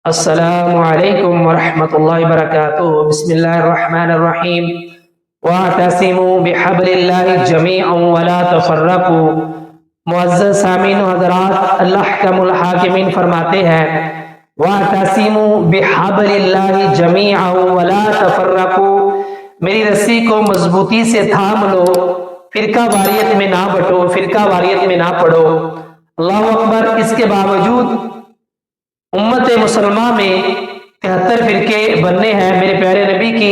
السلام علیکم ورحمۃ اللہ وبرکاتہ۔ بسم اللہ الرحمن الرحیم۔ واعتصموا بحبل اللہ جمیعا ولا تفرقوا۔ معزز سامعین و حضرات، اللہ احکم الحاکمین فرماتے ہیں واعتصموا بحبل اللہ جمیعا ولا تفرقوا، میری رسی کو مضبوطی سے تھام لو، فرقہ واریت میں نہ بٹو، فرقہ واریت میں نہ پڑو۔ اللہ اکبر۔ اس کے باوجود امت مسلمہ میں 73 فرقے بننے ہیں۔ میرے پیارے نبی کی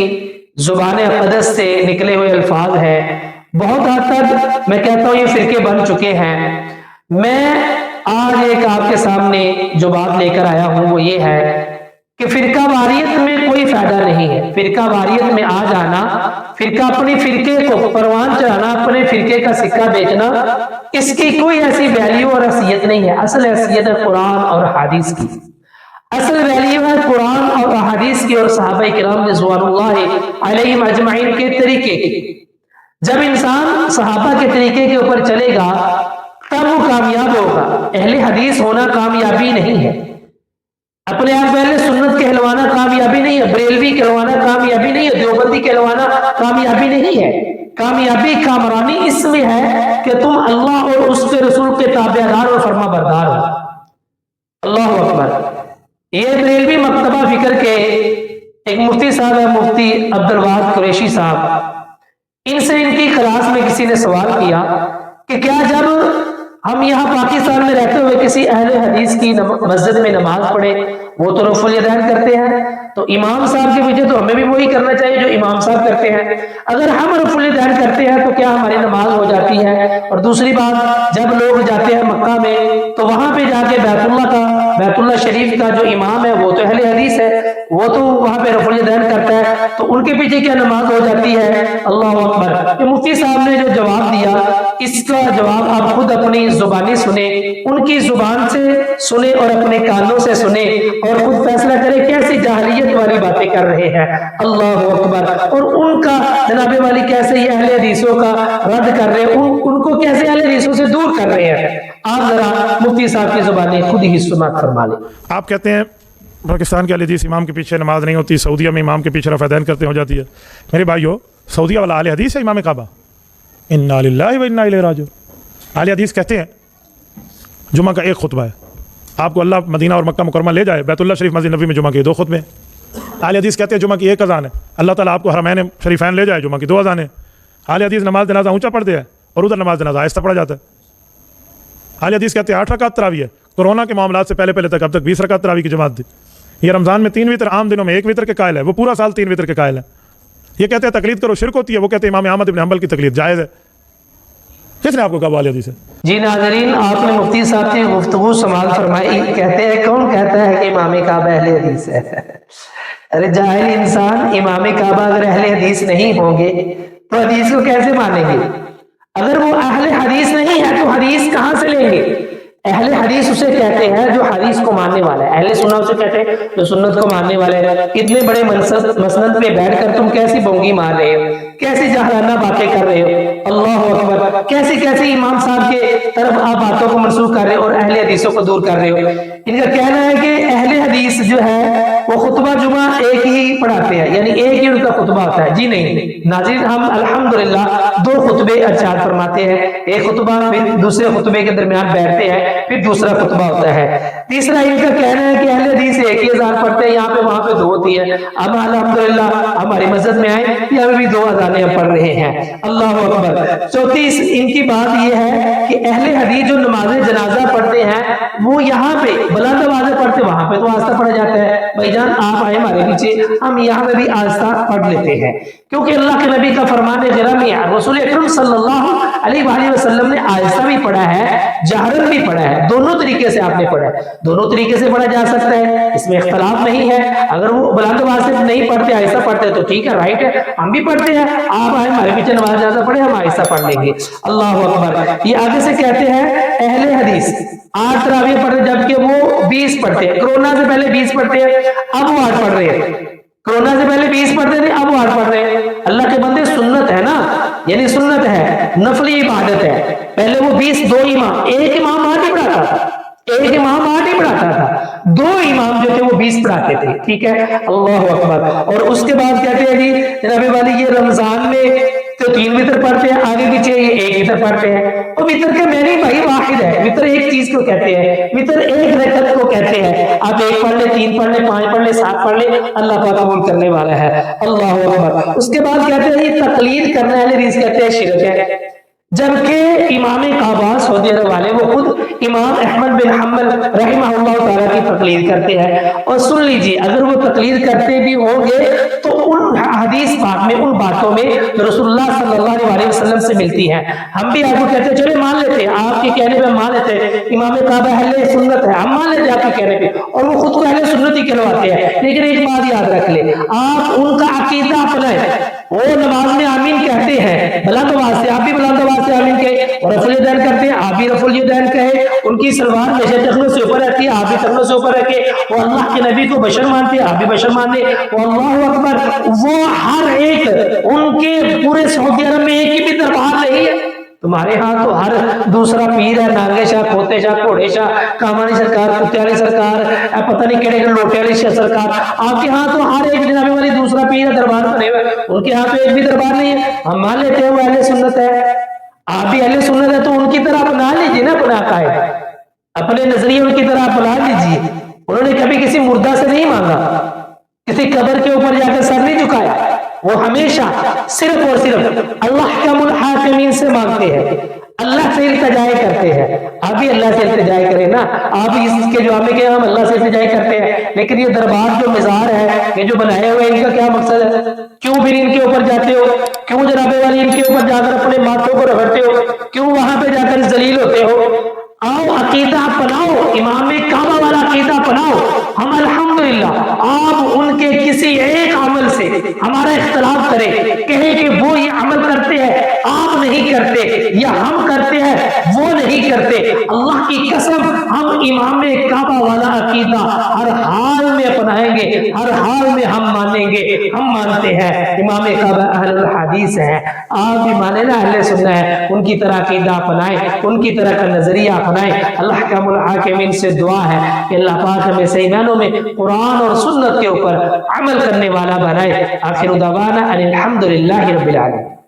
زبان اقدس سے نکلے ہوئے الفاظ ہیں۔ بہت حد تک میں کہتا ہوں یہ فرقے بن چکے ہیں۔ میں آج ایک آپ کے سامنے جو بات لے کر آیا ہوں وہ یہ ہے کہ فرقہ واریت میں کوئی فائدہ نہیں ہے۔ فرقہ واریت میں آ جانا، اپنی فرقے کو پروان چڑھانا، اپنے فرقے کا سکہ بیچنا، اس کی کوئی ایسی ویلیو اور حیثیت نہیں ہے۔ اصل حیثیت ہے قرآن اور حدیث کی، اصل ویلیو ہے قرآن اور احادیث کی اور صحابہ کرام رضوان اللہ علیہم اجمعین کے طریقے کی۔ جب انسان صحابہ کے طریقے کے اوپر چلے گا تب وہ کامیاب ہوگا۔ اہل حدیث ہونا کامیابی نہیں ہے، اپنے آپ اہل سنت کہلوانا کامیابی نہیں ہے، بریلوی کہلوانا کامیابی نہیں ہے، دیوبندی کہلوانا کامیابی نہیں ہے۔ کامیابی کامرانی اس میں ہے کہ تم اللہ اور اس کے رسول کے تابعدار اور فرما بردار ہو۔ اللہ اکبر۔ یہ بریلوی مکتبہ فکر کے ایک مفتی صاحب ہے، مفتی عبدالواحد قریشی صاحب، ان سے ان کی کلاس میں کسی نے سوال کیا کہ کیا جب ہم یہاں پاکستان میں رہتے ہوئے کسی اہل حدیث کی مسجد میں نماز پڑھے، وہ تو رفع الیدین کرتے ہیں، تو امام صاحب کے پیچھے تو ہمیں بھی وہی کرنا چاہیے جو امام صاحب کرتے ہیں۔ اگر ہم رفع الیدین کرتے ہیں تو کیا ہماری نماز ہو جاتی ہے؟ اور دوسری بات، جب لوگ جاتے ہیں مکہ میں تو وہاں پہ جا کے بیت اللہ شریف کا جو امام ہے وہ تو اہل حدیث ہے، وہ تو وہاں پہ رفع الیدین کرتا ہے، تو ان کے پیچھے کیا نماز ہو جاتی ہے؟ اللہ اکبر۔ یہ مفتی صاحب نے جو جواب دیا، اس کا جواب آپ خود اپنی زبانی سنیں، ان کی زبان سے سنیں اور اپنے کانوں سے سنیں اور خود فیصلہ کریں کیسی جاہلیت والی باتیں کر رہے ہیں۔ اللہ اکبر۔ اور ان کا جناب والی کیسے یہ اہل حدیثوں کا رد کر رہے ہیں، ان کو کیسے اہل حدیثوں سے دور کر رہے ہیں۔ آپ ذرا مفتی صاحب کی زبانیں خود ہی سماعت فرما لیں۔ آپ کہتے ہیں پاکستان کے اہل حدیث امام کے پیچھے نماز نہیں ہوتی، سعودیہ میں امام کے پیچھے رفع الیدین کرتے ہو جاتی ہے۔ میرے بھائیو، سعودیہ والا اہل حدیث ہے امام کعبہ؟ انا للہ و انا الیہ راجعون۔ اہل حدیث کہتے ہیں جمعہ کا ایک خطبہ ہے، آپ کو اللہ مدینہ اور مکہ مکرمہ لے جائے، بیت اللہ شریف مسجد نبوی میں جمعہ کے 2 خطبے ہیں۔ اہل حدیث کہتے ہیں جمعہ کی 1 اذان ہے، اللہ تعالیٰ آپ کو حرمین شریفین لے جائے، جمعہ کی 2 اذانیں۔ اہل حدیث نماز جنازہ اونچا پڑھتے ہیں اور ادھر نماز جنازہ آہستہ پڑھا جاتا ہے۔ اہل حدیث کہتے ہیں 8 رکعت تراویح ہے، کورونا کے معاملات سے پہلے تک اب تک 20 رکعت تراویح کی جماعت تھی۔ یہ رمضان میں 3 وتر، عام دنوں میں 1 وتر کے قائل ہے، وہ پورا سال 3 وتر کے قائل ہے۔ یہ کہتے ہیں تقلید کرو شرک ہوتی ہے، وہ کہتے ہیں امام احمد بن حنبل کی تقلید جائز ہے۔ کس نے آپ کو کہا اہل حدیث ہے؟ جی ناظرین، آپ نے مفتی صاحب کی گفتگو سماعت فرمائی۔ کہتے ہیں کون کہتا ہے کہ امام کعبہ اہل حدیث ہے؟ ارے جاہل انسان، امام کعبہ اگر اہل حدیث نہیں ہوں گے تو حدیث کو کیسے مانیں گے؟ اگر وہ اہل حدیث نہیں ہے تو حدیث کہاں سے لیں گے؟ اہل حدیث اسے کہتے ہیں جو حدیث کو ماننے والا ہے، اہل سنت اسے کہتے ہیں جو سنت کو ماننے والے ہیں۔ اتنے بڑے مسند پہ بیٹھ کر تم کیسی بونگی مار رہے ہو، کیسی جاہلانہ باتیں کر رہے ہو۔ اللہ اکبر۔ کیسی امام صاحب کے طرف آپ باتوں کو منسوخ کر رہے ہو اور اہل حدیثوں کو دور کر رہے ہو۔ ان کا کہنا ہے کہ اہل حدیث جو ہے وہ خطبہ جمعہ ایک ہی پڑھاتے ہیں، یعنی ایک ہی ان کا خطبہ ہوتا ہے۔ جی نہیں ناظرین، ہم الحمدللہ 2 خطبے ارشاد فرماتے ہیں، ایک خطبہ پھر دوسرے خطبے کے درمیان بیٹھتے ہیں، پھر دوسرا خطبہ ہوتا ہے۔ تیسرا ان کا کہنا ہے کہ اہل حدیث ایک ہی اذان پڑھتے ہیں، یہاں پہ وہاں پہ 2 ہوتی ہے۔ اب الحمدللہ ہماری مسجد میں آئے، یہاں بھی 2 اذانیں پڑھ رہے ہیں۔ اللہ اکبر۔ چوتھی ان کی بات یہ ہے کہ اہل حدیث جو نماز جنازہ پڑھتے ہیں وہ یہاں پہ بلند آوازیں پڑھتے، وہاں پہ تو آہستہ پڑھا جاتا ہے۔ بھائی جان آپ آئے ہمارے پیچھے، ہم یہاں پہ بھی آہستہ پڑھ لیتے ہیں، کیونکہ اللہ کے نبی کا فرمان گرامی ہے، رسول اکرم صلی اللہ علیہ وآلہ وسلم نے آہستہ بھی پڑھا ہے، جہرن بھی پڑھا ہے، دونوں طریقے سے آپ نے پڑھا ہے، دونوں طریقے سے پڑھا جا سکتا ہے، اس میں اختلاف نہیں ہے۔ اگر وہ بلند آواز سے نہیں پڑھتے، آہستہ پڑھتے تو ٹھیک ہے، رائٹ ہے، ہم بھی پڑھتے ہیں، آپ آئے ہمارے پیچھے نماز جنازہ پڑھے، ہم آہستہ پڑھ لیں گے۔ اللہ اکبر۔ یہ آگے سے کہتے ہیں اہل حدیث 8 تراویح پڑھتے، جبکہ وہ 20 پڑھتے ہیں۔ کورونا سے پہلے 20 پڑھتے ہیں، اب وہ 8 پڑھ رہے ہیں۔ کورونا سے پہلے 20 پڑھتے تھے، اب وہ 8 پڑھ رہے ہیں۔ اللہ کے بندے، سنت ہے نا، یعنی سنت ہے، نفلی عبادت ہے۔ پہلے وہ 20 2 امام، ایک امام 8 ہی پڑھاتا تھا، ایک امام 8 ہی پڑھاتا تھا، 2 امام جو تھے وہ 20 پڑھاتے تھے، ٹھیک ہے، اللہ اکبر۔ اور اس کے بعد کہتے ہیں جی جناب والی یہ رمضان میں تو 3 وتر پڑھتے ہیں، آگے پیچھے یہ 1 وتر پڑھتے ہیں، اور وتر کے معنی بھائی واحد ہے، وتر ایک چیز کو کہتے ہیں، وتر ایک رکعت کو کہتے ہیں، آپ 1 پڑھ لیں، 3 پڑھ لیں، 5 پڑھ لیں، 7 پڑھ لیں، اللہ پاک قبول کرنے والا ہے، اللہ اکبر۔ اس کے بعد کہتے ہیں یہ تقلید کرنے والے حدیث کہتے ہیں شرک ہے، جبکہ امام کعبہ سعودی عرب والے وہ خود امام احمد بن حنبل رحمہ اللہ تعالیٰ کی تقلید کرتے ہیں۔ اور سن لیجیے اگر وہ تقلید کرتے بھی ہوں گے تو ان حدیث پاک میں، ان باتوں میں رسول اللہ صلی اللہ علیہ وسلم سے ملتی ہیں۔ ہم بھی آپ کو کہتے ہیں چلے مان لیتے ہیں، آپ کے کہنے پہ مان لیتے ہیں امام کعبہ اہل سنت ہے، ہم مان لیتے ہیں آپ کے کہنے پہ، اور وہ خود کو اہل سنت ہی کہلواتے ہیں، لیکن ایک بات یاد رکھ لیں، آپ ان کا عقیدہ اپنائیں، وہ نماز میں آمین کہتے ہیں بلند آواز سے، آپ بھی بلند آواز سے آمین کہیں، اور رفع الیدین کرتے ہیں آپ بھی رفع الیدین کہیں، ان کی سلوار ہمیشہ ٹخنوں سے اوپر رہتی ہے آپ بھی ٹخنوں سے اوپر رکھیں، وہ اللہ کے نبی کو بشر مانتے ہیں آپ بھی بشر مانتے ہیں، اللہ اکبر۔ وہ ہر ایک ان کے پورے سعودی عرب میں ایک ہی بھی دربار نہیں ہے، تمہارے ہاں تو ہر دوسرا پیر ہے، نانگے شاہ، کھوتے شاہ، گھوڑے شاہ، کامانی سرکار، کتے والی سرکار، پتہ نہیں کہڑے لوٹے والی سرکار، آپ کے ہاں تو ہر ایک جناب والی دوسرا پیر ہے، دربار بنے ہوئے، ان کے ہاں تو ایک بھی دربار نہیں ہے، ہم مان لیتے ہیں وہ اہل سنت ہے، آپ بھی اہل سنت ہے تو ان کی طرح اپنا لیجیے نا، اپنا قائد اپنے نظریے ان کی طرح اپنا لیجیے، انہوں نے کبھی کسی مردہ سے نہیں مانگا، کسی قبر کے اوپر جا کر سر نہیں جھکایا، وہ ہمیشہ صرف اور صرف اللہ کا الحاکمین سے مانگتے ہیں، اللہ سے التجائے کرتے ہیں، آپ بھی اللہ سے التجائے کریں نا، آپ اس کے جواب میں کہ ہم اللہ سے التجائے کرتے ہیں، لیکن یہ دربار جو مزار ہے، یہ جو بنائے ہوئے ان کا کیا مقصد ہے؟ کیوں پھر ان کے اوپر جاتے ہو؟ کیوں جناب والی ان کے اوپر جا کر اپنے ماتھوں کو رگڑتے ہو؟ کیوں وہاں پہ جا کر ذلیل ہوتے ہو؟ آؤ عقیدہ اپناؤ، امام کعبہ والا عقیدہ اپناؤ، ہم الحمدللہ آپ ان کے کسی ایک عمل سے ہمارا اختلاف کریں، کہیں کہ وہ یہ عمل کرتے ہیں آپ نہیں کرتے، یا ہم کرتے ہیں وہ نہیں کرتے، اللہ کی قسم ہم امام کعبہ والا عقیدہ ہر حال میں اپنائیں گے، ہر حال میں ہم مانیں گے، ہم مانتے ہیں امام کعبہ اہل الحدیث ہے، آپ بھی مانیں نا اہل سنت ہے، ان کی طرح عقیدہ اپنائیں، ان کی طرح کا نظریہ اپنائیں۔ اللہ حکم الحاکمین سے دعا ہے کہ اللہ پاک ہمیں صحیح معنوں میں قرآن اور سنت کے اوپر عمل کرنے والا بنائے۔ آخر دعوانا ان الحمدللہ رب العالمین۔